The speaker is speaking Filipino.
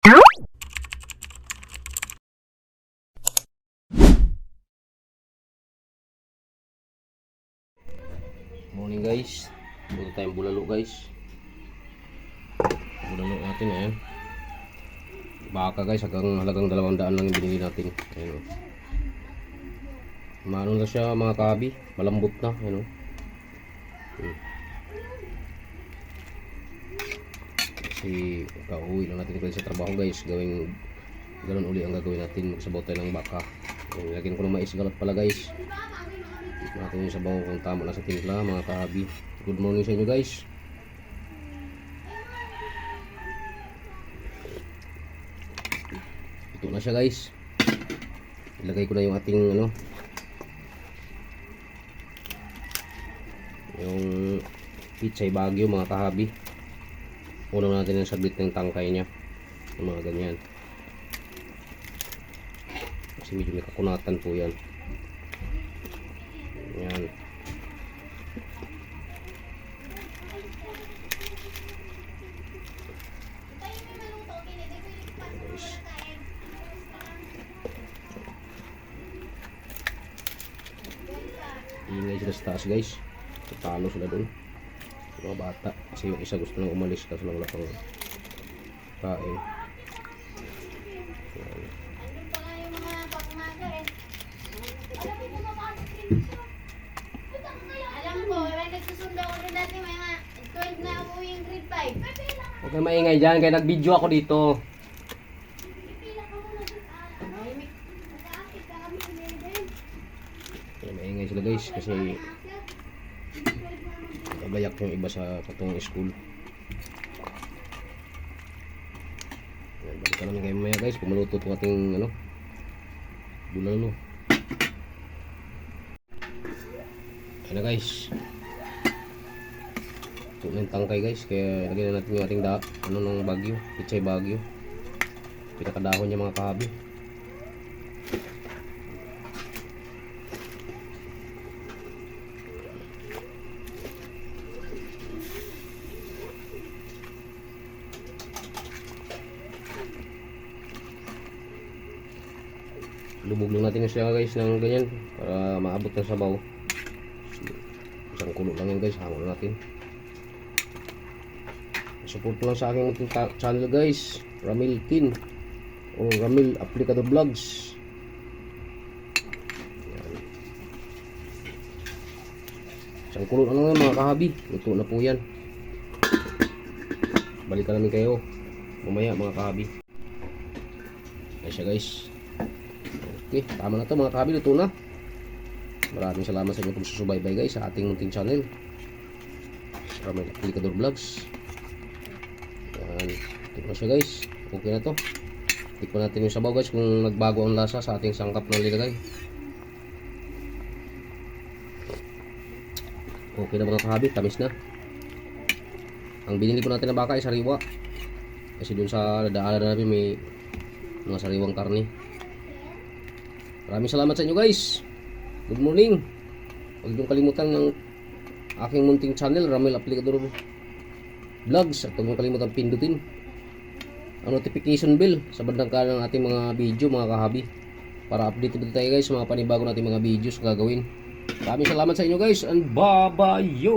Morning guys, punta tayong bulalo guys. Bulalo natin eh. Baka guys, halagang 200 lang yung binili natin. Ayun, maano na siya mga kabi, malambot na. Ayun, kasi kauwi lang natin sa trabaho guys. Ganun uli ang gagawin natin. Magsabaw tayo ng baka. Ayun, lagyan ko ng mais galat pala guys. Natin yung sabaw kung tama na sa timpla mga kahabi. Good morning sa inyo guys. Ito na siya guys. Ilagay ko na yung ating yung pichay bagyo mga kahabi. Puno natin yung saglit ng tangkay nya, yung mga ganyan, kasi medyo may kakunatan po yan. Yan. Ingay sila sa taas guys. Talo sila dun, mga bata. Kasi yung isa gusto nang umalis kasi lang lakang kain. Huwag kang maingay dyan, kaya nag-video ako dito. Kaya maingay sila guys, kasi nagayak yung iba sa patong school. Balikan namin kayo mamaya guys, kung maluto itong ating bulalo. Ayan na guys, ito na yung tangkay guys, kaya lagyan na natin yung ating ng bagyo, pichay bagyo, pinakadahon niya mga kahabi. Lubog lang natin siya guys ng ganyan para maabot ng sabaw. Isang kulo lang yan guys, hamon natin. Support lang sa aking channel guys, Ramil Kin o Ramil Aplicador Vlogs. Yan. Isang kulo lang yan mga kahabi, luto na po yan. Balikan namin kayo mamaya mga kahabi. Ayan siya guys. Okay, tama na to mga kahabi, luto na. Maraming salamat sa inyong pagsusubaybay guys sa ating munting channel, Ramil Aplicador Vlogs. Yan, tikman siya guys. Okay na to. Tikman natin yung sabaw guys kung nagbago ang lasa sa ating sangkap na nilagay. Okay na mga kahabi, tamis na. Ang binili ko natin na baka ay sariwa, kasi dun sa daanan namin may mga sariwang karne. Maraming salamat sa inyo guys. Good morning. Huwag niyong kalimutan ng aking munting channel, Ramil Aplicador Vlogs, at huwag niyong kalimutan pindutin ang notification bell sa bandang kanan ng ating mga video mga kahabi, para updated tayo guys sa mga panibago nating mga videos gagawin. Maraming salamat sa inyo guys, and bye bye yo.